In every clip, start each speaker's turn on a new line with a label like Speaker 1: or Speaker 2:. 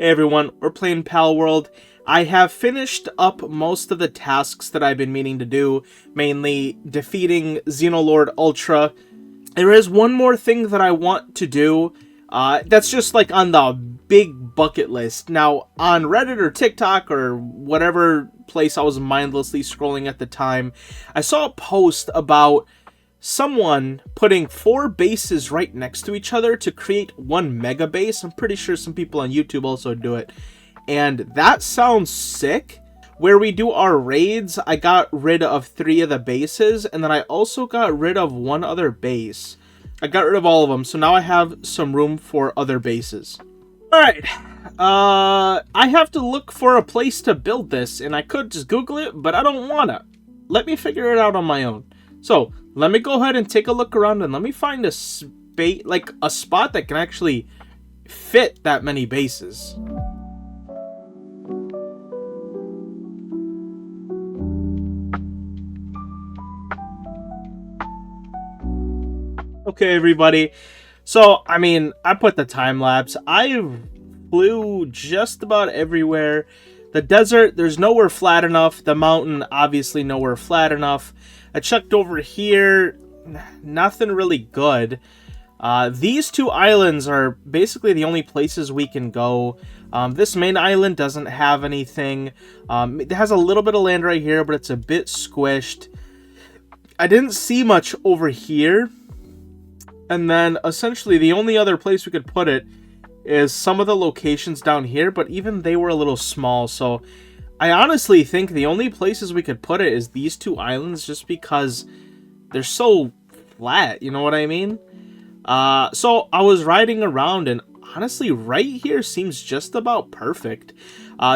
Speaker 1: Hey everyone, we're playing Palworld. I have finished up most of the tasks that I've been meaning to do, mainly defeating Xenoloord Ultra. There is one more thing that I want to do, that's just like on the big bucket list. Now, on Reddit or TikTok or whatever place I was mindlessly scrolling at the time, I saw a post about someone putting 4 bases right next to each other to create one mega base. I'm pretty sure some people on YouTube also do it. And that sounds sick. Where we do our raids, I got rid of 3 of the bases, and then I also got rid of 1 other base. I got rid of all of them, so now I have some room for other bases. Alright, I have to look for a place to build this, and I could just Google it, but I don't wanna. Let me figure it out on my own. So, let me go ahead and take a look around, and let me find a spot that can actually fit that many bases. Okay, everybody. So, I mean, I put the time lapse. I flew just about everywhere. The desert, there's nowhere flat enough. The mountain, obviously nowhere flat enough. I checked over here. Nothing really good. These 2 islands are basically the only places we can go. This main island doesn't have anything. It has a little bit of land right here, but it's a bit squished. I didn't see much over here. And then, essentially, the only other place we could put it is some of the locations down here, but even they were a little small, so I honestly think the only places we could put it is these 2 islands, just because they're so flat, you know what I mean? So I was riding around, and honestly, right here seems just about perfect.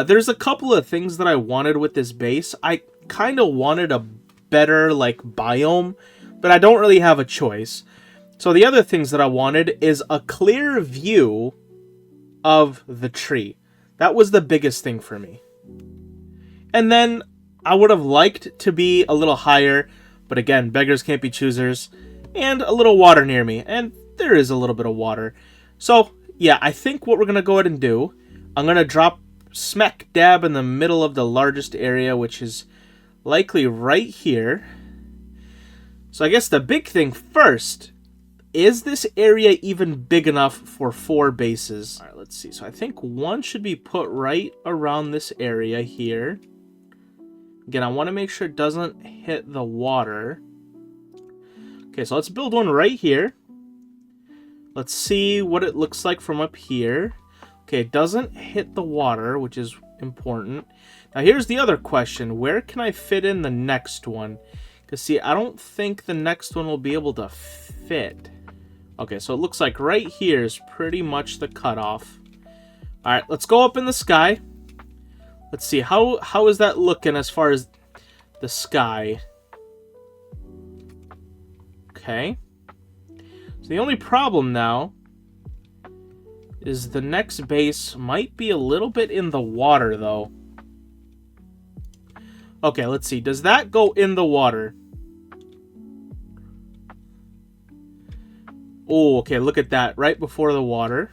Speaker 1: There's a couple of things that I wanted with this base. I kind of wanted a better, like, biome, but I don't really have a choice. So the other things that I wanted is a clear view of the tree. That was the biggest thing for me. And then I would have liked to be a little higher, but again, beggars can't be choosers, and a little water near me, and there is a little bit of water. So yeah, I think what we're going to go ahead and do, I'm going to drop smack dab in the middle of the largest area, which is likely right here. So I guess the big thing first, is this area even big enough for 4 bases? All right, let's see. So I think 1 should be put right around this area here. Again, I want to make sure it doesn't hit the water. Okay, so let's build 1 right here. Let's see what it looks like from up here. Okay, it doesn't hit the water, which is important. Now, here's the other question. Where can I fit in the next one? Because, see, I don't think the next one will be able to fit. Okay, so it looks like right here is pretty much the cutoff. All right, let's go up in the sky. Let's see, how is that looking as far as the sky? Okay. So the only problem now is the next base might be a little bit in the water, though. Okay, let's see. Does that go in the water? Oh, okay, look at that. Right before the water.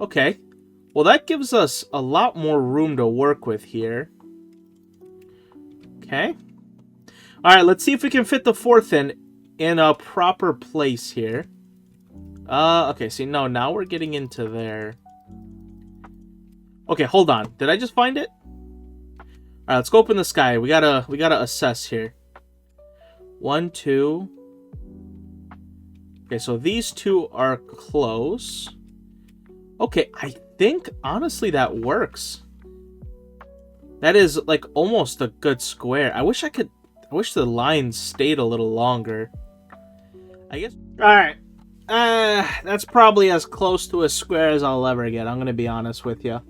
Speaker 1: Okay. Well, that gives us a lot more room to work with here. Okay. Alright, let's see if we can fit the 4th in a proper place here. Okay, see, no, now we're getting into there. Okay, hold on. Did I just find it? Alright, let's go up in the sky. We gotta assess here. 1, 2. Okay, so these 2 are close. Okay, I think, honestly, that works. That is, like, almost a good square. I wish the line stayed a little longer. I guess... Alright. That's probably as close to a square as I'll ever get, I'm gonna be honest with you.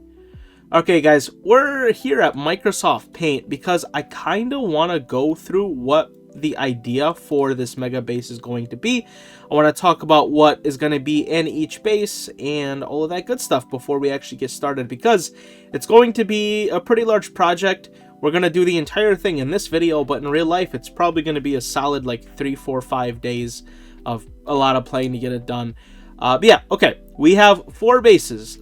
Speaker 1: Okay, guys, we're here at Microsoft Paint because I kind of want to go through what the idea for this mega base is going to be. I want to talk about what is going to be in each base and all of that good stuff before we actually get started, because it's going to be a pretty large project. We're going to do the entire thing in this video, but in real life it's probably going to be a solid like 3, 4, 5 days of a lot of playing to get it done. But yeah, okay, we have 4 bases.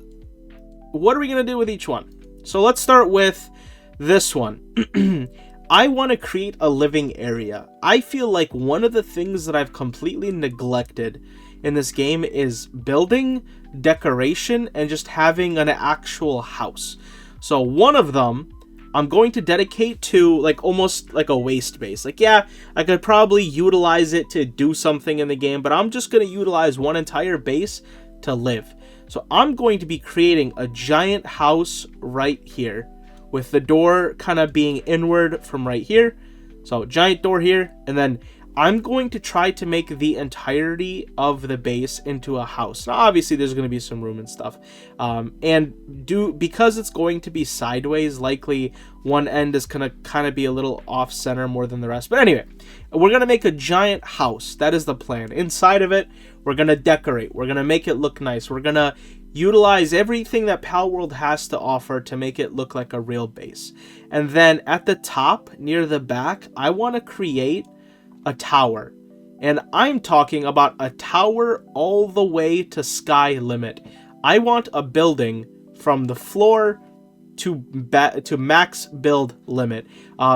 Speaker 1: What are we going to do with each one? So let's start with this one. I want to create a living area. I feel like one of the things that I've completely neglected in this game is building, decoration, and just having an actual house. So one of them I'm going to dedicate to like almost like a waste base. Like, yeah, I could probably utilize it to do something in the game, but I'm just going to utilize one entire base to live. So I'm going to be creating a giant house right here, with the door kind of being inward from right here. So giant door here, and then I'm going to try to make the entirety of the base into a house. Now, obviously, there's going to be some room and stuff. Because it's going to be sideways, likely one end is going to kind of be a little off-center more than the rest. But anyway, we're going to make a giant house. That is the plan. Inside of it, we're going to decorate. We're going to make it look nice. We're going to utilize everything that Palworld has to offer to make it look like a real base. And then at the top, near the back, I want to create a tower. And I'm talking about a tower all the way to sky limit. I want a building from the floor to max build limit.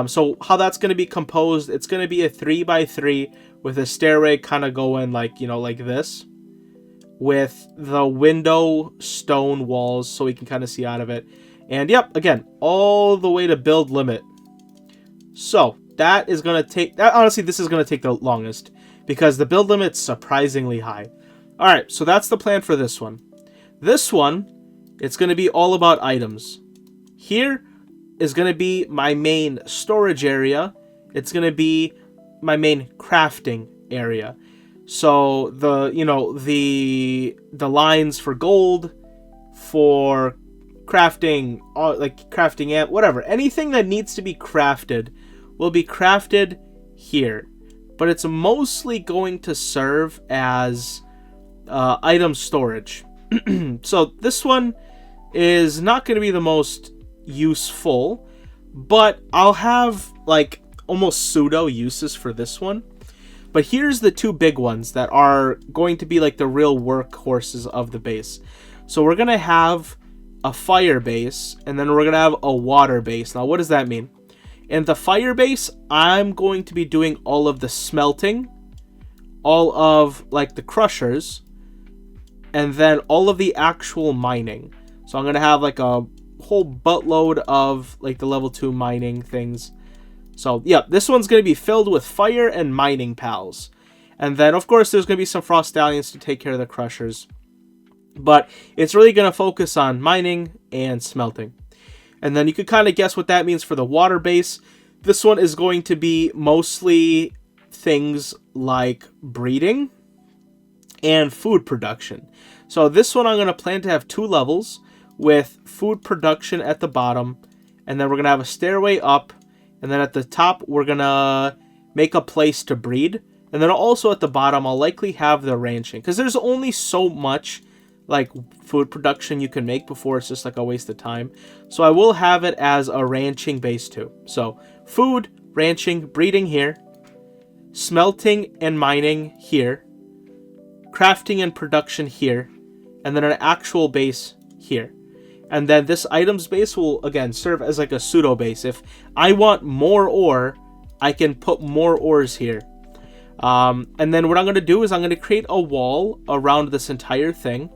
Speaker 1: So how that's going to be composed, it's going to be a 3x3 with a stairway kind of going like, like this, with the window stone walls so we can kind of see out of it. And yep, again, all the way to build limit. So that is going to take, honestly, this is going to take the longest because the build limit's surprisingly high. All right, so that's the plan for this one. This one, it's going to be all about items. Here is going to be my main storage area. It's going to be my main crafting area. So the lines for gold, for crafting, like crafting amp, whatever, anything that needs to be crafted will be crafted here. But it's mostly going to serve as item storage. So this one is not going to be the most useful, but I'll have like almost pseudo uses for this one. But here's the 2 big ones that are going to be like the real workhorses of the base. So we're going to have a fire base, and then we're going to have a water base. Now, what does that mean? In the fire base, I'm going to be doing all of the smelting, all of like the crushers, and then all of the actual mining. So I'm going to have like a whole buttload of like the level 2 mining things. So yeah, this one's going to be filled with fire and mining pals. And then of course there's going to be some frost stallions to take care of the crushers. But it's really going to focus on mining and smelting. And then you could kind of guess what that means for the water base. This one is going to be mostly things like breeding and food production. So this one I'm going to plan to have 2 levels with food production at the bottom. And then we're going to have a stairway up. And then at the top, we're going to make a place to breed. And then also at the bottom, I'll likely have the ranching. Because there's only so much like food production you can make before it's just like a waste of time. So I will have it as a ranching base too. So food, ranching, breeding here, smelting and mining here, crafting and production here, and then an actual base here. And then this items base will again serve as like a pseudo base. If I want more ore, I can put more ores here. And then what I'm going to do is I'm going to create a wall around this entire thing.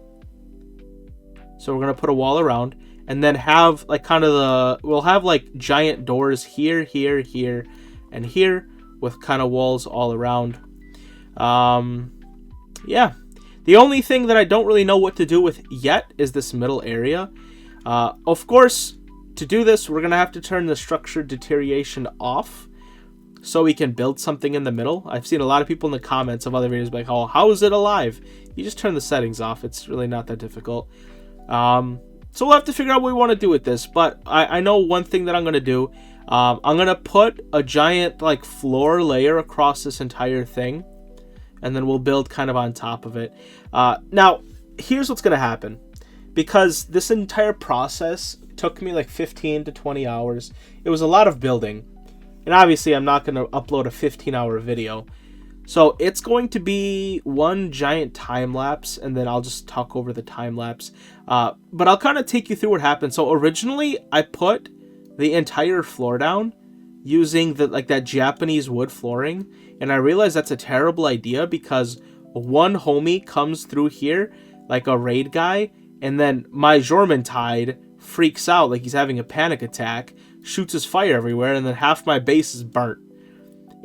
Speaker 1: So we're going to put a wall around, and then have like we'll have like giant doors here, here, here, and here with kind of walls all around. Yeah. The only thing that I don't really know what to do with yet is this middle area. Of course, to do this, we're going to have to turn the structure deterioration off so we can build something in the middle. I've seen a lot of people in the comments of other videos like, oh, how is it alive? You just turn the settings off. It's really not that difficult. So we'll have to figure out what we want to do with this. But I know one thing that I'm going to do. I'm going to put a giant like floor layer across this entire thing. And then we'll build kind of on top of it. Now, here's what's going to happen. Because this entire process took me like 15 to 20 hours. It was a lot of building. And obviously, I'm not going to upload a 15-hour video. So it's going to be one giant time lapse, and then I'll just talk over the time lapse. But I'll kind of take you through what happened. So originally, I put the entire floor down using that Japanese wood flooring, and I realized that's a terrible idea because one homie comes through here like a raid guy, and then my Jormuntide freaks out like he's having a panic attack, shoots his fire everywhere, and then half my base is burnt.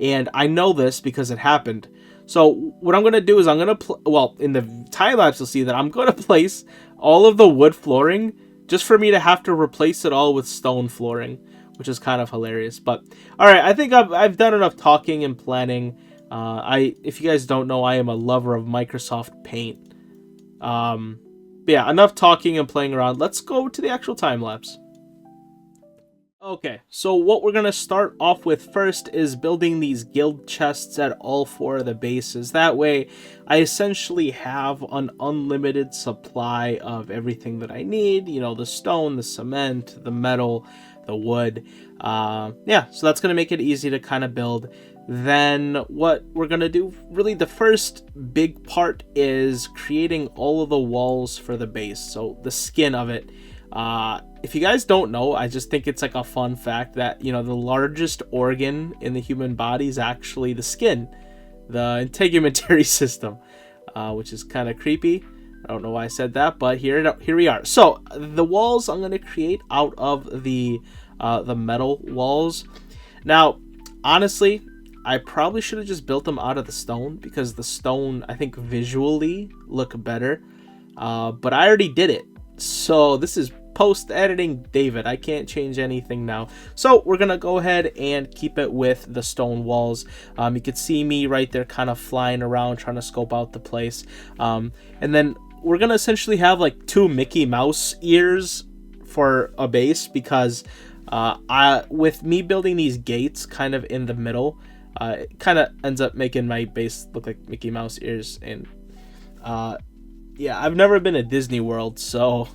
Speaker 1: And I know this because it happened. So what I'm going to do is I'm going to, in the time lapse you'll see that I'm going to place all of the wood flooring just for me to have to replace it all with stone flooring, which is kind of hilarious. But all right, I think I've done enough talking and planning. If you guys don't know, I am a lover of Microsoft Paint. But yeah, enough talking and playing around. Let's go to the actual time lapse. Okay, so what we're going to start off with first is building these guild chests at all 4 of the bases. That way, I essentially have an unlimited supply of everything that I need. You know, the stone, the cement, the metal, the wood. Yeah, so that's going to make it easy to kind of build. Then what we're going to do, really the first big part is creating all of the walls for the base. So the skin of it. If you guys don't know, I just think it's like a fun fact that, you know, the largest organ in the human body is actually the skin, the integumentary system, which is kind of creepy. I don't know why I said that, but here we are. So the walls I'm going to create out of the metal walls. Now, honestly, I probably should have just built them out of the stone because the stone, I think, visually look better. But I already did it. So this is post-editing David. I can't change anything now. So we're going to go ahead and keep it with the stone walls. You could see me right there kind of flying around trying to scope out the place. And then we're going to essentially have like 2 Mickey Mouse ears for a base because with me building these gates kind of in the middle, it kind of ends up making my base look like Mickey Mouse ears. And yeah, I've never been to Disney World, so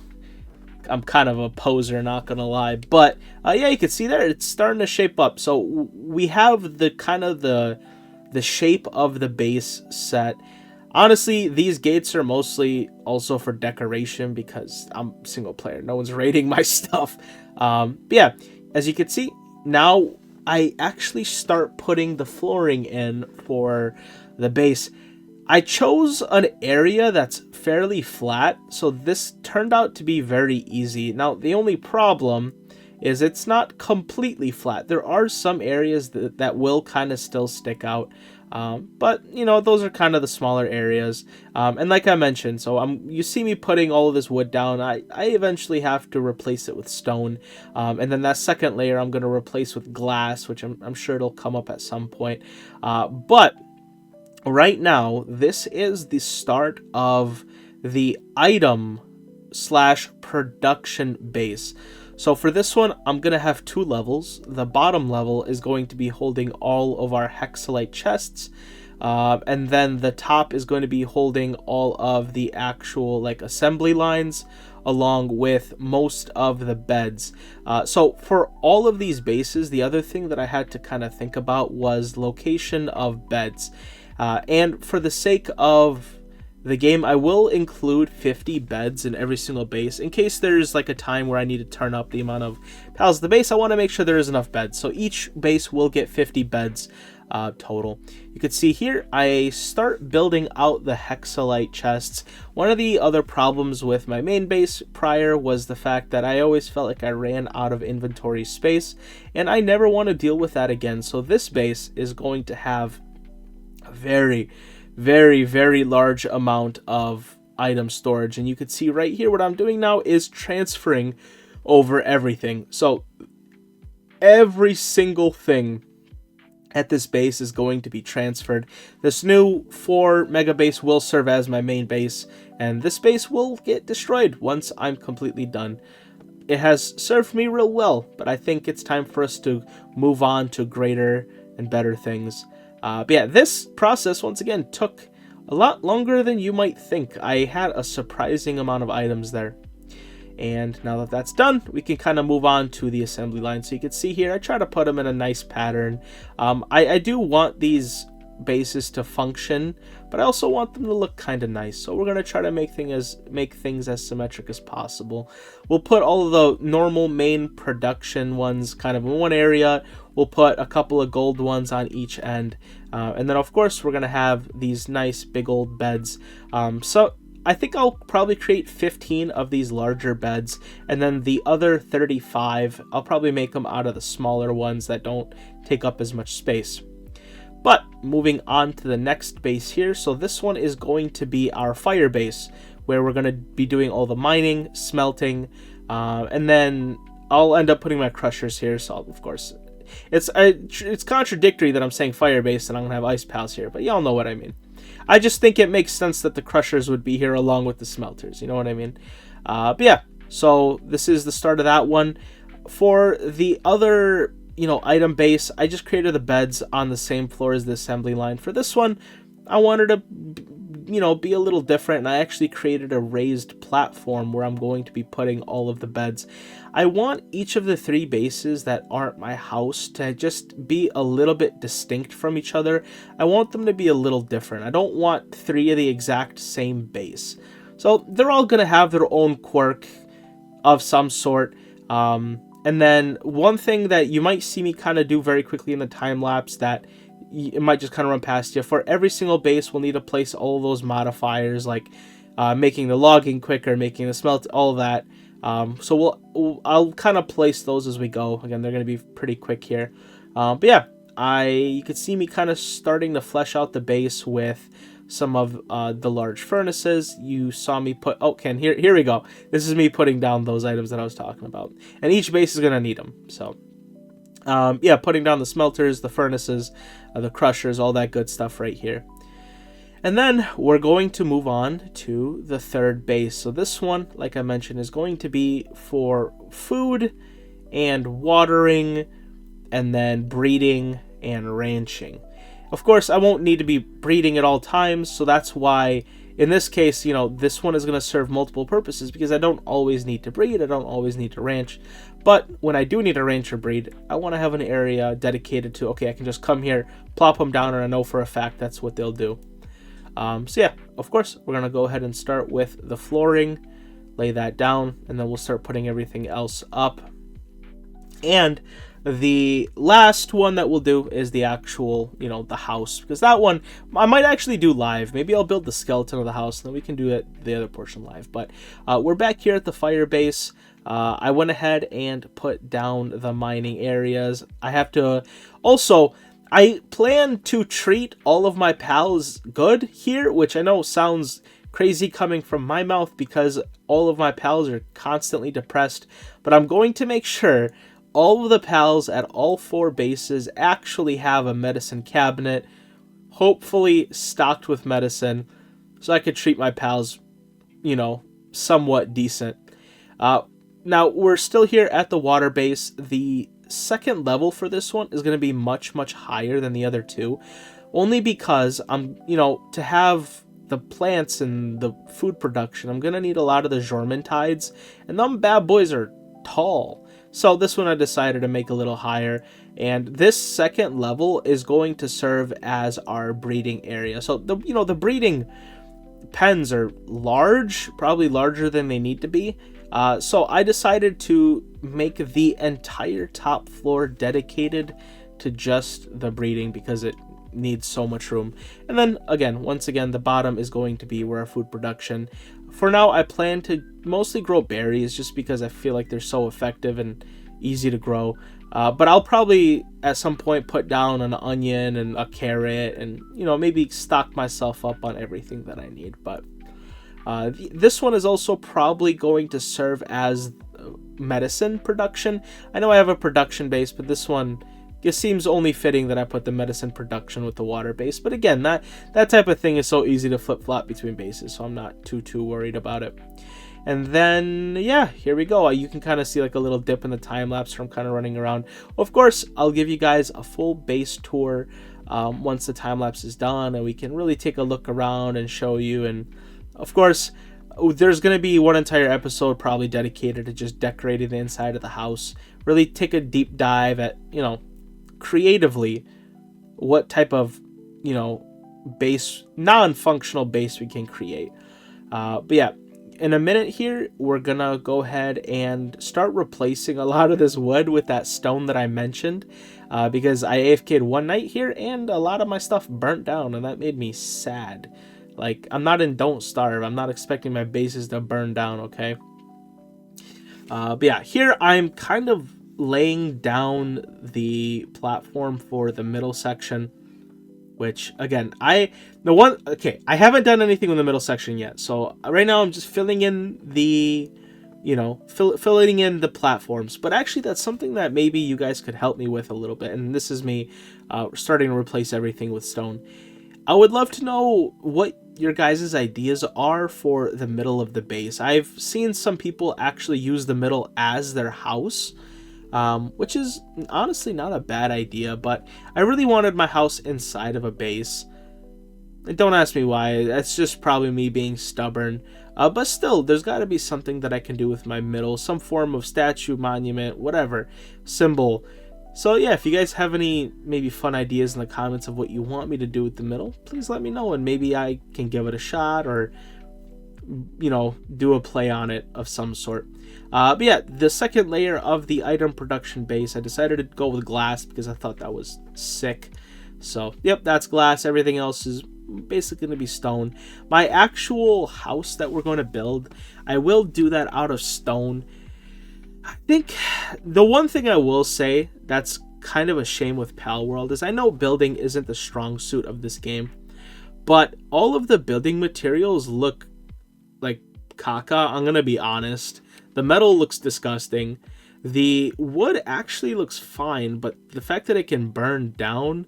Speaker 1: I'm kind of a poser, not gonna lie. But yeah, you can see there it's starting to shape up. So we have the kind of the shape of the base set. Honestly, these gates are mostly also for decoration because I'm single player. No one's raiding my stuff. But yeah, as you can see, now I actually start putting the flooring in for the base. I chose an area that's fairly flat, so this turned out to be very easy. Now, the only problem is it's not completely flat. There are some areas that will kind of still stick out, but, you know, those are kind of the smaller areas. And like I mentioned, so you see me putting all of this wood down. I eventually have to replace it with stone, and then that second layer I'm going to replace with glass, which I'm sure it'll come up at some point. But right now, this is the start of the item / production base. So for this one, I'm going to have 2 levels. The bottom level is going to be holding all of our hexalite chests. And then the top is going to be holding all of the actual like assembly lines along with most of the beds. So for all of these bases, the other thing that I had to kind of think about was location of beds. And for the sake of the game, I will include 50 beds in every single base. In case there's like a time where I need to turn up the amount of pals in the base, I want to make sure there is enough beds. So each base will get 50 beds total. You can see here, I start building out the hexalite chests. One of the other problems with my main base prior was the fact that I always felt like I ran out of inventory space, and I never want to deal with that again. So this base is going to have a very, very, very large amount of item storage, and you can see right here what I'm doing now is transferring over everything. So every single thing at this base is going to be transferred. This new 4 mega base will serve as my main base, and this base will get destroyed once I'm completely done. It has served me real well, but I think it's time for us to move on to greater and better things. But yeah, this process, once again, took a lot longer than you might think. I had a surprising amount of items there. And now that that's done, we can kind of move on to the assembly line. So you can see here, I try to put them in a nice pattern. I do want these bases to function, but I also want them to look kind of nice. So we're going to try to make things as symmetric as possible. We'll put all of the normal main production ones kind of in one area. We'll put a couple of gold ones on each end. And then, of course, we're going to have these nice big old beds. So I think I'll probably create 15 of these larger beds, and then the other 35, I'll probably make them out of the smaller ones that don't take up as much space. But moving on to the next base here, so this one is going to be our fire base, where we're going to be doing all the mining, smelting, and then I'll end up putting my crushers here, so of course, it's contradictory that I'm saying fire base and I'm going to have ice pals here, but y'all know what I mean. I just think it makes sense that the crushers would be here along with the smelters. You know what I mean? But yeah, so this is the start of that one. For the other, item base, I just created the beds on the same floor as the assembly line. For this one, I wanted to, be a little different, and I actually created a raised platform where I'm going to be putting all of the beds. I want each of the 3 bases that aren't my house to just be a little bit distinct from each other. I want them to be a little different. I don't want 3 of the exact same base. So they're all going to have their own quirk of some sort. And then one thing that you might see me kind of do very quickly in the time lapse that it might just kind of run past you. For every single base, we'll need to place all those modifiers, like making the logging quicker, making the smelt, all of that. So I'll kind of place those as we go. Again, they're going to be pretty quick here. But yeah, you could see me kind of starting to flesh out the base with some of the large furnaces. You saw me put... Oh, Ken, here we go. This is me putting down those items that I was talking about. And each base is going to need them, so... yeah, putting down the smelters, the furnaces, the crushers, all that good stuff right here. And then we're going to move on to the third base. So this one, like I mentioned, is going to be for food and watering, and then breeding and ranching. Of course, I won't need to be breeding at all times, so that's why in this case, this one is going to serve multiple purposes, because I don't always need to breed, I don't always need to ranch. But when I do need to ranch or breed, I want to have an area dedicated to, okay, I can just come here, plop them down, and I know for a fact that's what they'll do. So yeah, of course, we're going to go ahead and start with the flooring, lay that down, and then we'll start putting everything else up. And the last one that we'll do is the actual, the house, because that one I might actually do live. Maybe I'll build the skeleton of the house, and then we can do the other portion live. But we're back here at the fire base. I went ahead and put down the mining areas. I have to also... I plan to treat all of my pals good here, which I know sounds crazy coming from my mouth because all of my pals are constantly depressed, but I'm going to make sure all of the pals at all 4 bases actually have a medicine cabinet, hopefully stocked with medicine, so I could treat my pals, somewhat decent. Now, we're still here at the water base. The second level for this one is going to be much, much higher than the other 2, only because to have the plants and the food production, I'm going to need a lot of the Jormuntides, and them bad boys are tall. So this one I decided to make a little higher, and this second level is going to serve as our breeding area. So the breeding pens are large, probably larger than they need to be. So I decided to make the entire top floor dedicated to just the breeding because it needs so much room. And then once again, the bottom is going to be where our food production. For now, I plan to mostly grow berries just because I feel like they're so effective and easy to grow. But I'll probably at some point put down an onion and a carrot and, maybe stock myself up on everything that I need. But this one is also probably going to serve as medicine production. I know I have a production base, but this one, it seems only fitting that I put the medicine production with the water base. But again, that type of thing is so easy to flip-flop between bases, so I'm not too worried about it. And then, yeah, here we go. You can kind of see like a little dip in the time lapse from kind of running around. Of course, I'll give you guys a full base tour once the time lapse is done, and we can really take a look around and show you. And of course, there's going to be one entire episode probably dedicated to just decorating the inside of the house. Really take a deep dive at, creatively what type of, base, non-functional base we can create. But yeah, in a minute here, we're gonna go ahead and start replacing a lot of this wood with that stone that I mentioned, because I AFK'd one night here and a lot of my stuff burnt down, and that made me sad. Like, I'm not in Don't Starve. I'm not expecting my bases to burn down, okay? But yeah, here I'm kind of laying down the platform for the middle section, which again, I haven't done anything with the middle section yet. So right now I'm just filling in the, filling in the platforms. But actually that's something that maybe you guys could help me with a little bit. And this is me starting to replace everything with stone. I would love to know what your guys' ideas are for the middle of the base. I've seen some people actually use the middle as their house, which is honestly not a bad idea, but I really wanted my house inside of a base. And don't ask me why, that's just probably me being stubborn. But still, there's got to be something that I can do with my middle, some form of statue, monument, whatever, symbol. So yeah, if you guys have any maybe fun ideas in the comments of what you want me to do with the middle, please let me know, and maybe I can give it a shot or, do a play on it of some sort. But yeah, the second layer of the item production base, I decided to go with glass because I thought that was sick. So yep, that's glass. Everything else is basically going to be stone. My actual house that we're going to build, I will do that out of stone. I think the one thing I will say that's kind of a shame with Palworld is I know building isn't the strong suit of this game, but all of the building materials look like caca. I'm going to be honest. The metal looks disgusting. The wood actually looks fine, but the fact that it can burn down,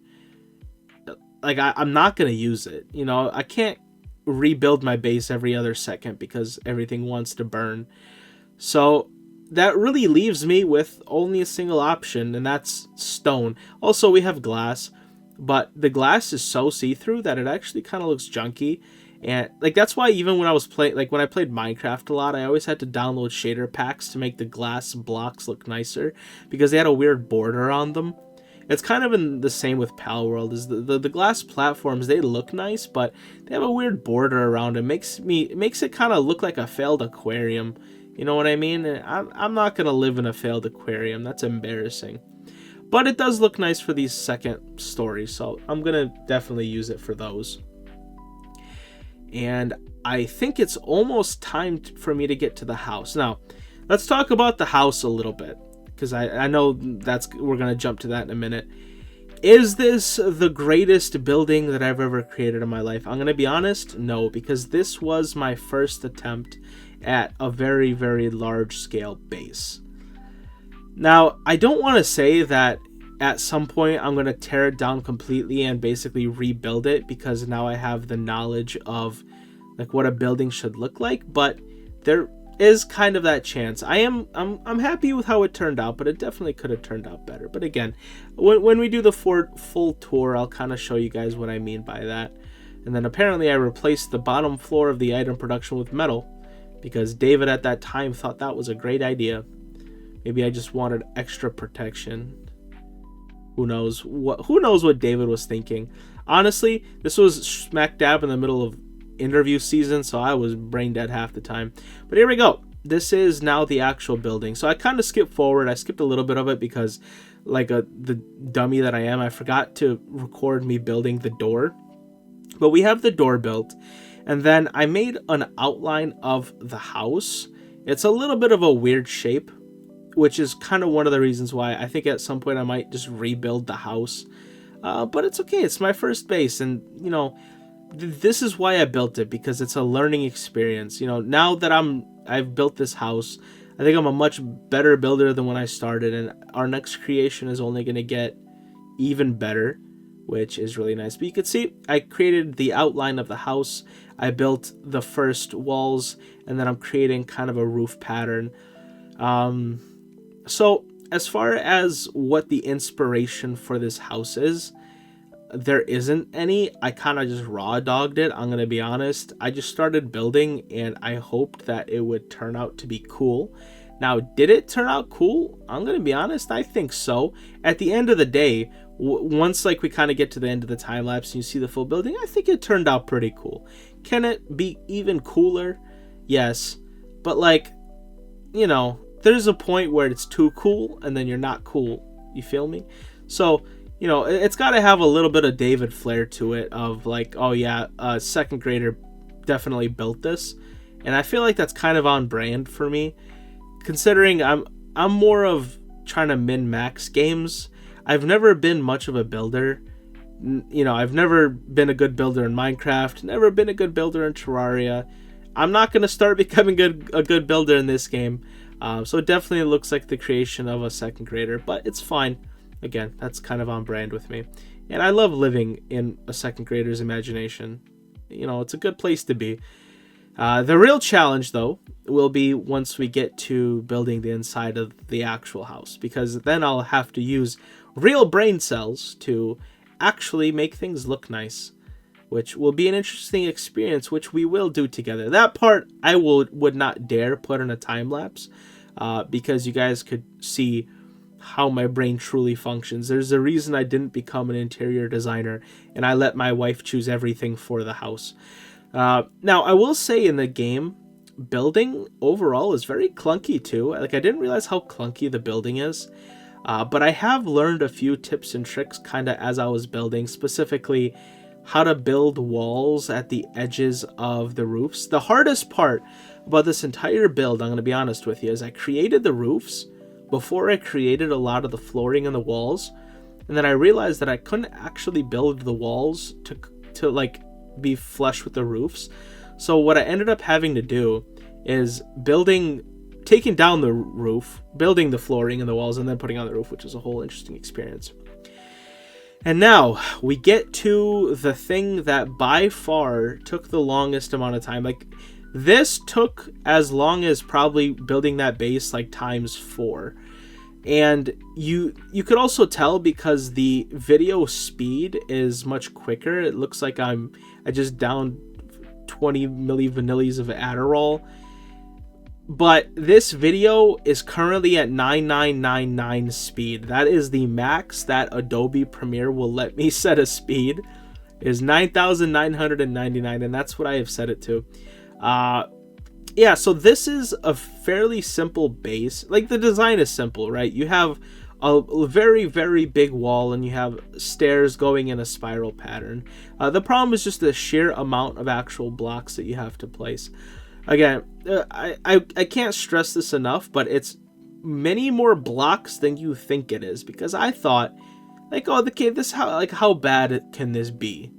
Speaker 1: like I'm not going to use it. I can't rebuild my base every other second because everything wants to burn. So that really leaves me with only a single option, and that's stone. Also, we have glass, but the glass is so see-through that it actually kind of looks junky. And like that's why even when I was playing, like when I played Minecraft a lot, I always had to download shader packs to make the glass blocks look nicer because they had a weird border on them. It's kind of in the same with Palworld. Is the glass platforms, they look nice, but they have a weird border around it. It makes it kind of look like a failed aquarium. You know what I mean? I'm not going to live in a failed aquarium. That's embarrassing. But it does look nice for these second stories, so I'm going to definitely use it for those. And I think it's almost time for me to get to the house. Now, let's talk about the house a little bit, because I know we're going to jump to that in a minute. Is this the greatest building that I've ever created in my life? I'm going to be honest, no, because this was my first attempt at a very, very large scale base. Now, I don't want to say that at some point I'm going to tear it down completely and basically rebuild it because now I have the knowledge of like what a building should look like, but there is kind of that chance. I'm happy with how it turned out, but it definitely could have turned out better. But again, when we do the full tour, I'll kind of show you guys what I mean by that. And then apparently I replaced the bottom floor of the item production with metal because David at that time thought that was a great idea. Maybe I just wanted extra protection. Who knows what David was thinking. Honestly, this was smack dab in the middle of interview season, so I was brain dead half the time. But here we go. This is now the actual building. So I kind of skipped forward. I skipped a little bit of it because like the dummy that I am, I forgot to record me building the door. But we have the door built. And then I made an outline of the house. It's a little bit of a weird shape, which is kind of one of the reasons why I think at some point I might just rebuild the house. But it's okay. It's my first base. And, this is why I built it, because it's a learning experience. Now that I've built this house, I think I'm a much better builder than when I started. And our next creation is only going to get even better, which is really nice. But you can see I created the outline of the house. I built the first walls, and then I'm creating kind of a roof pattern. So as far as what the inspiration for this house is, there isn't any. I kind of just raw dogged it. I'm going to be honest. I just started building and I hoped that it would turn out to be cool. Now, did it turn out cool? I'm going to be honest. I think so. At the end of the day, once like we kind of get to the end of the time lapse and you see the full building, I think it turned out pretty cool. Can it be even cooler? Yes, but like, you know, there's a point where it's too cool and then you're not cool. You feel me? So, you know, it's got to have a little bit of David flair to it of like, oh yeah, a second grader definitely built this. And I feel like that's kind of on brand for me, considering I'm more of trying to min-max games. I've never been much of a builder. You know, I've never been a good builder in Minecraft, never been a good builder in Terraria. I'm not going to start becoming a good builder in this game. So it definitely looks like the creation of a second grader, but it's fine. Again, that's kind of on brand with me. And I love living in a second grader's imagination. You know, it's a good place to be. The real challenge, though, will be once we get to building the inside of the actual house, because then I'll have to use real brain cells to actually make things look nice, which will be an interesting experience, which we will do together. That part I would not dare put in a time lapse, because you guys could see how my brain truly functions. There's a reason I didn't become an interior designer and I let my wife choose everything for the house. Now, I will say in the game, building overall is very clunky too. Like, I didn't realize how clunky the building is, but I have learned a few tips and tricks kind of as I was building, specifically how to build walls at the edges of the roofs. The hardest part about this entire build, I'm going to be honest with you, is I created the roofs before I created a lot of the flooring and the walls, and then I realized that I couldn't actually build the walls to like be flush with the roofs. So what I ended up having to do is taking down the roof, building the flooring and the walls, and then putting on the roof, which is a whole interesting experience. And now we get to the thing that by far took the longest amount of time. Like, this took as long as probably building that base like times 4. And you could also tell because the video speed is much quicker. It looks like I just downed 20 milli-vanillis of Adderall. But this video is currently at 9999 speed. That is the max that Adobe Premiere will let me set a speed, is 9999, and that's what I have set it to. Yeah, so this is a fairly simple base. Like, the design is simple, right? You have a very, very big wall, and you have stairs going in a spiral pattern. The problem is just the sheer amount of actual blocks that you have to place. Again, I can't stress this enough, but it's many more blocks than you think it is, because I thought, like, oh, how bad can this be?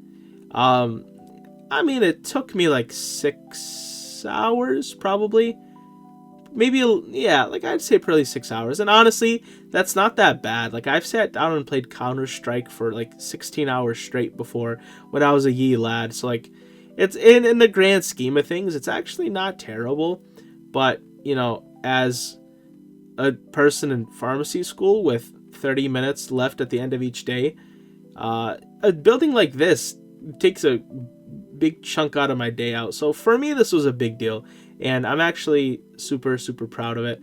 Speaker 1: I mean, it took me like 6 hours, probably. Maybe, yeah, like I'd say probably 6 hours. And honestly, that's not that bad. Like, I've sat down and played Counter-Strike for like 16 hours straight before when I was a yee lad. So, like, it's in the grand scheme of things, it's actually not terrible. But, you know, as a person in pharmacy school with 30 minutes left at the end of each day, a building like this takes a big chunk out of my day out. So for me, this was a big deal, and I'm actually super, super proud of it.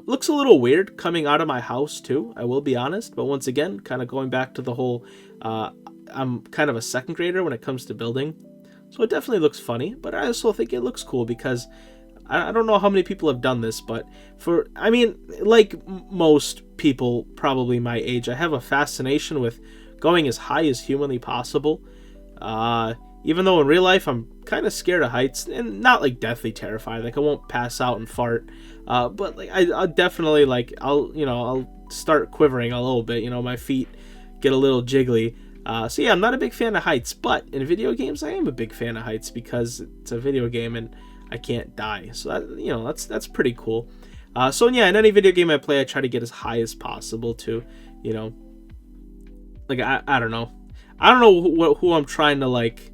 Speaker 1: Looks a little weird coming out of my house too, I will be honest, but once again, kind of going back to the whole, I'm kind of a second grader when it comes to building, so it definitely looks funny, but I also think it looks cool because I don't know how many people have done this, but I mean, like most people probably my age, I have a fascination with going as high as humanly possible. Even though in real life I'm kind of scared of heights, and not like deathly terrified, like I won't pass out and fart, but like I'll definitely, like, I'll start quivering a little bit, my feet get a little jiggly. So yeah, I'm not a big fan of heights, but in video games I am a big fan of heights because it's a video game and I can't die. So that, that's pretty cool. So yeah, in any video game I play, I try to get as high as possible to, like I don't know. I don't know who I'm trying to like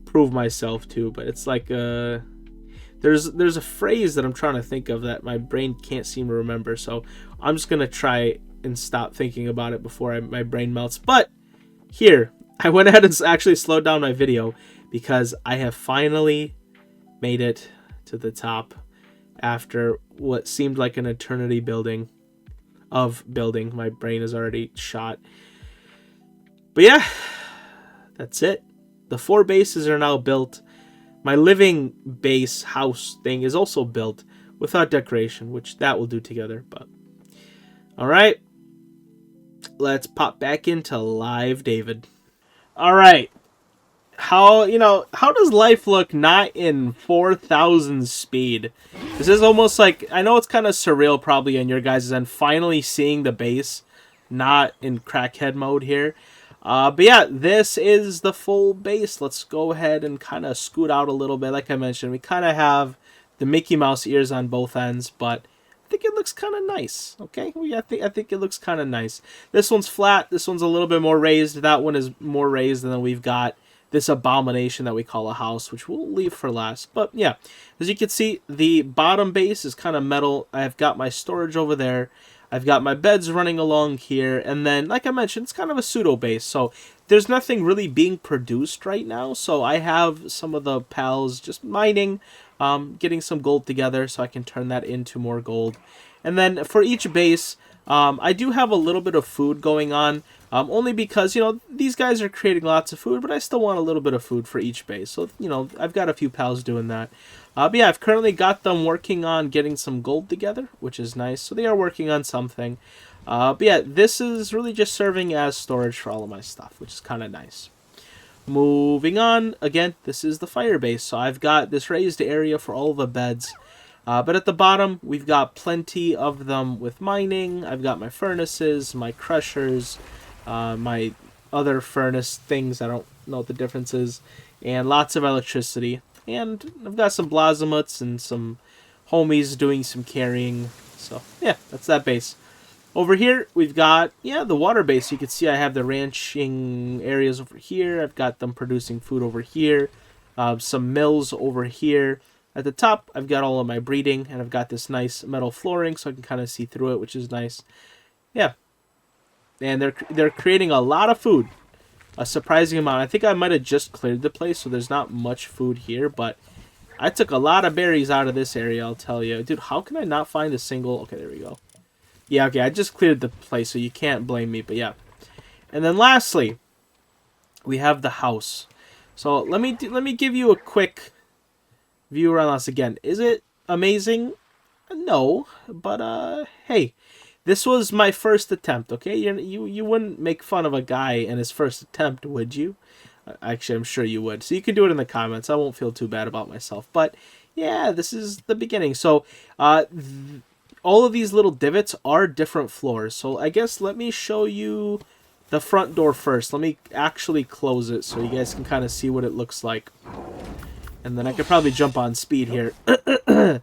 Speaker 1: prove myself to, but it's like there's a phrase that I'm trying to think of that my brain can't seem to remember. So I'm just gonna try and stop thinking about it before my brain melts. But here, I went ahead and actually slowed down my video because I have finally made it to the top after what seemed like an eternity building. My brain is already shot. But yeah, that's it. The 4 bases are now built. My living base house thing is also built without decoration, which that will do together. But all right, let's pop back into live David. All right. How does life look not in 4,000 speed? This is almost like, I know it's kind of surreal probably in your guys' end, finally seeing the base not in crackhead mode here. But yeah, this is the full base. Let's go ahead and kind of scoot out a little bit. Like I mentioned, we kind of have the Mickey Mouse ears on both ends, but I think it looks kind of nice. Okay, I think it looks kind of nice. This one's flat. This one's a little bit more raised. That one is more raised, and then we've got this abomination that we call a house, which we'll leave for last. But yeah, as you can see, the bottom base is kind of metal. I've got my storage over there. I've got my beds running along here, and then, like I mentioned, it's kind of a pseudo base, so there's nothing really being produced right now. So I have some of the pals just mining, getting some gold together so I can turn that into more gold. And then for each base, I do have a little bit of food going on, only because, these guys are creating lots of food, but I still want a little bit of food for each base. So, I've got a few pals doing that. But yeah, I've currently got them working on getting some gold together, which is nice. So they are working on something. But yeah, this is really just serving as storage for all of my stuff, which is kind of nice. Moving on, again, this is the fire base. So I've got this raised area for all the beds. But at the bottom, we've got plenty of them with mining. I've got my furnaces, my crushers, my other furnace things. I don't know what the difference is. And lots of electricity. And I've got some Blazimuts and some homies doing some carrying. So, yeah, that's that base. Over here, we've got, the water base. You can see I have the ranching areas over here. I've got them producing food over here. Some mills over here. At the top, I've got all of my breeding, and I've got this nice metal flooring so I can kind of see through it, which is nice. Yeah. And they're creating a lot of food. A surprising amount. I think I might have just cleared the place, so there's not much food here, but I took a lot of berries out of this area, I'll tell you. Dude, how can I not find a single... Okay, there we go. Yeah, okay, I just cleared the place, so you can't blame me, but yeah. And then lastly, we have the house. So let me give you a quick view around this again. Is it amazing? No, but hey, this was my first attempt, okay? You wouldn't make fun of a guy in his first attempt, would you? Actually, I'm sure you would. So you can do it in the comments. I won't feel too bad about myself. But yeah, this is the beginning. So all of these little divots are different floors. So I guess let me show you the front door first. Let me actually close it so you guys can kind of see what it looks like. And then I could probably jump on speed here. So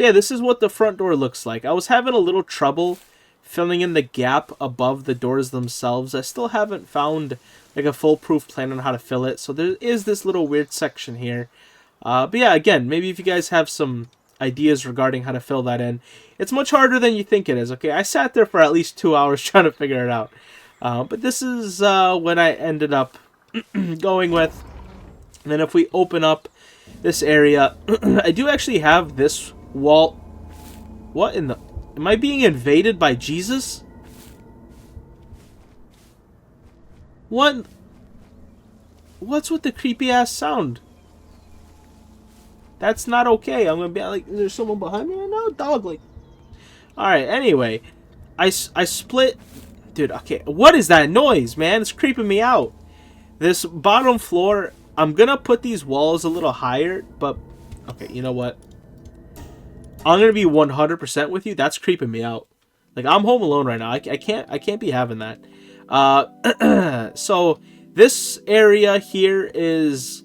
Speaker 1: yeah, this is what the front door looks like. I was having a little trouble filling in the gap above the doors themselves. I still haven't found like a foolproof plan on how to fill it. So there is this little weird section here. But yeah, again, maybe if you guys have some ideas regarding how to fill that in. It's much harder than you think it is, okay? I sat there for at least 2 hours trying to figure it out. But this is what I ended up going with. And then if we open up this area, I do actually have this wall. What in the... Am I being invaded by Jesus? What? What's with the creepy ass sound? That's not okay. I'm gonna be like, is there someone behind me? No, dog. Like, all right. Anyway, I split, dude. Okay, what is that noise, man? It's creeping me out. This bottom floor. I'm gonna put these walls a little higher, but okay. You know what? I'm gonna be 100% with you. That's creeping me out. Like, I'm home alone right now. I can't be having that. So this area here is,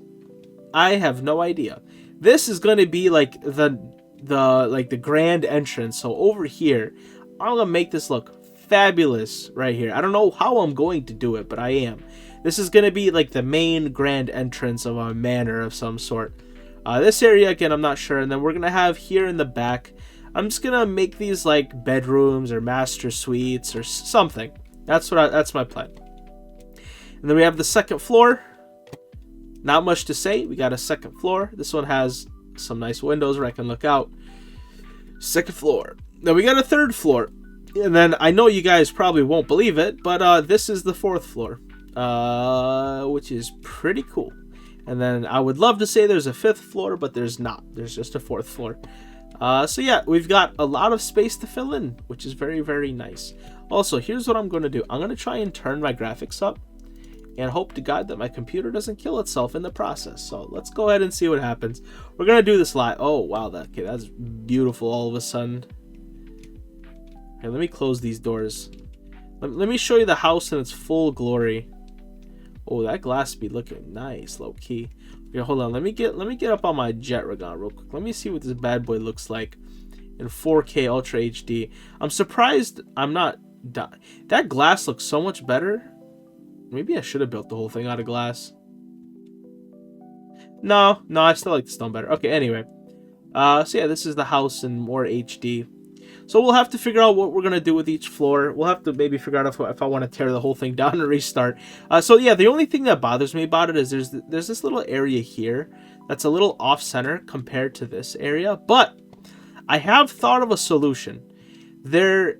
Speaker 1: I have no idea. This is gonna be like the grand entrance. So over here, I'm gonna make this look fabulous right here. I don't know how I'm going to do it, but I am. This is gonna be like the main grand entrance of a manor of some sort. This area, again, I'm not sure. And then we're going to have here in the back, I'm just going to make these like bedrooms or master suites or something. That's my plan. And then we have the second floor. Not much to say. We got a second floor. This one has some nice windows where I can look out. Second floor. Then we got a third floor. And then I know you guys probably won't believe it, but this is the fourth floor. which is pretty cool. And then I would love to say there's a 5th floor, but there's not. There's just a 4th floor. So yeah, we've got a lot of space to fill in, which is very, very nice. Also, here's what I'm going to do. I'm going to try and turn my graphics up and hope to God that my computer doesn't kill itself in the process. So let's go ahead and see what happens. We're going to do this live. Oh, wow. That's beautiful all of a sudden. Okay, let me close these doors. Let me show you the house in its full glory. Oh, that glass be looking nice, low key. Okay, hold on. Let me get up on my Jetragon real quick. Let me see what this bad boy looks like in 4K Ultra HD. I'm surprised I'm not done. That glass looks so much better. Maybe I should have built the whole thing out of glass. No, I still like the stone better. Okay, anyway. So yeah, this is the house in more HD. So we'll have to figure out what we're going to do with each floor. We'll have to maybe figure out if I want to tear the whole thing down and restart. So yeah, the only thing that bothers me about it is there's this little area here that's a little off-center compared to this area. But I have thought of a solution. You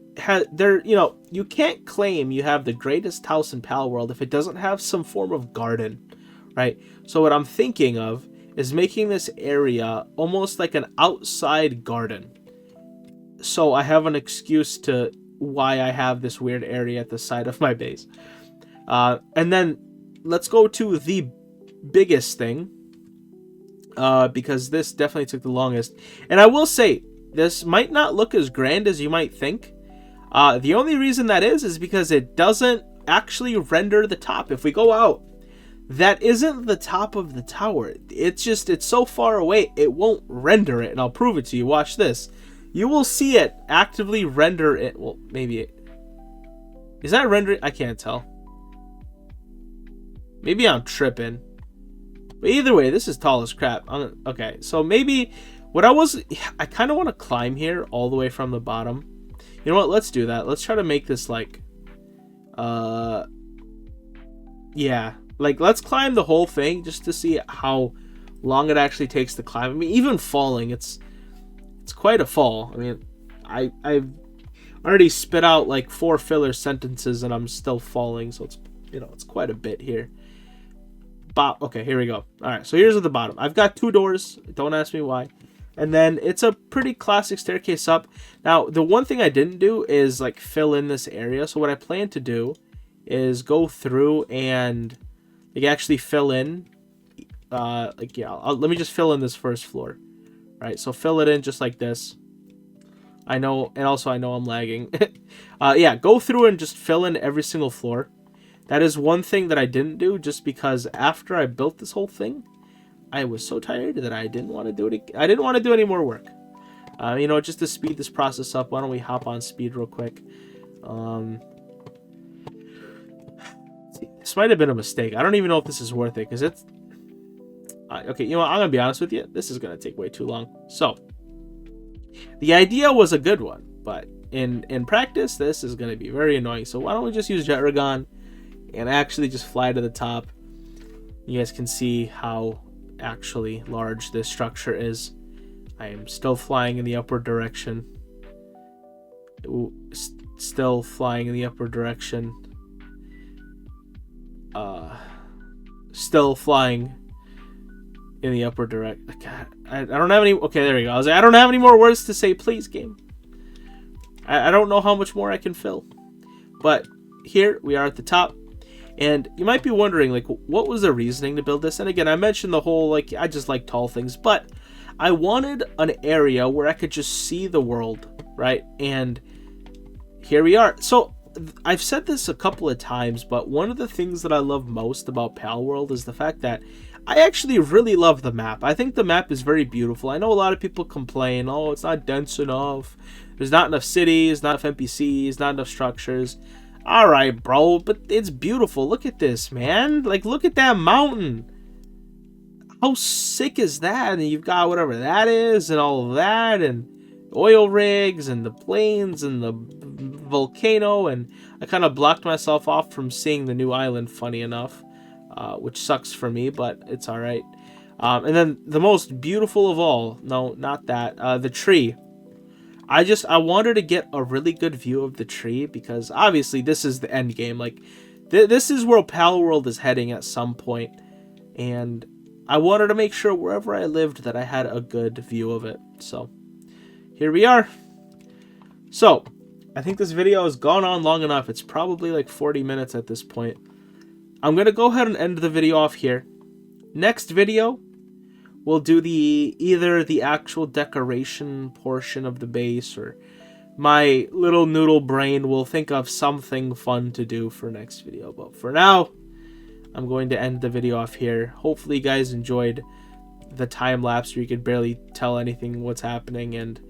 Speaker 1: can't claim you have the greatest house in Palworld if it doesn't have some form of garden, right? So what I'm thinking of is making this area almost like an outside garden. So I have an excuse to why I have this weird area at the side of my base. And then let's go to the biggest thing, because this definitely took the longest. And I will say, this might not look as grand as you might think. The only reason that is because it doesn't actually render the top. If we go out, that isn't the top of the tower. It's so far away, it won't render it. And I'll prove it to you. Watch this. You will see it actively render it. Well, maybe it... Is that rendering? I can't tell. Maybe I'm tripping. But either way, this is tall as crap. Okay, so maybe... I kind of want to climb here all the way from the bottom. You know what? Let's do that. Let's try to make this like... Yeah. Like, let's climb the whole thing just to see how long it actually takes to climb. I mean, even falling, it's quite a fall. I mean, I've already spit out like 4 filler sentences and I'm still falling, so it's quite a bit here. Okay, here we go. Alright, so here's at the bottom. I've got 2 doors. Don't ask me why. And then it's a pretty classic staircase up. Now, the one thing I didn't do is like fill in this area. So what I plan to do is go through and like actually fill in. Let me just fill in this first floor. Right, so fill it in just like this. I know, and also I know I'm lagging. Yeah, go through and just fill in every single floor. That is one thing that I didn't do, just because after I built this whole thing, I was so tired that I didn't want to do it. I didn't want to do any more work. Just to speed this process up, why don't we hop on speed real quick? This might have been a mistake. I don't even know if this is worth it, because it's... Okay, you know what? I'm going to be honest with you. This is going to take way too long. So, the idea was a good one, but in practice, this is going to be very annoying. So why don't we just use Jetragon and actually just fly to the top. You guys can see how actually large this structure is. I am still flying in the upward direction. Still flying in the upward direction. Still flying in the upward direction. God, I don't have any... Okay, there we go. I was like, I don't have any more words to say. Please, game. I don't know how much more I can fill. But here we are at the top. And you might be wondering, like, what was the reasoning to build this? And again, I mentioned the whole, like, I just like tall things. But I wanted an area where I could just see the world, right? And here we are. So I've said this a couple of times, but one of the things that I love most about Palworld is the fact that I actually really love the map. I think the map is very beautiful. I know a lot of people complain, oh, it's not dense enough. There's not enough cities, not enough NPCs, not enough structures. Alright, bro, but it's beautiful. Look at this, man. Like, look at that mountain. How sick is that? And you've got whatever that is and all of that and oil rigs and the plains and the volcano. And I kind of blocked myself off from seeing the new island, funny enough. Which sucks for me, but it's alright. And then the most beautiful of all, no, not that, the tree. I wanted to get a really good view of the tree because obviously this is the end game. Like, This is where Palworld is heading at some point, and I wanted to make sure wherever I lived that I had a good view of it. So here we are. So I think this video has gone on long enough. It's probably like 40 minutes at this point. I'm going to go ahead and end the video off here. Next video, we'll do either the actual decoration portion of the base, or my little noodle brain will think of something fun to do for next video. But for now, I'm going to end the video off here. Hopefully you guys enjoyed the time lapse where you could barely tell anything what's happening, and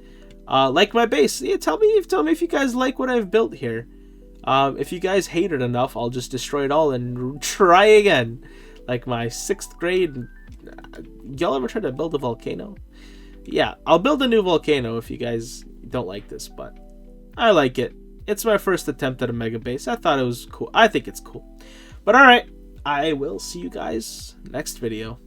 Speaker 1: like my base. Yeah, tell me if you guys like what I've built here. If you guys hate it enough, I'll just destroy it all and try again. Like my 6th grade. Y'all ever try to build a volcano? Yeah, I'll build a new volcano if you guys don't like this, but I like it. It's my first attempt at a mega base. I thought it was cool. I think it's cool. But alright, I will see you guys next video.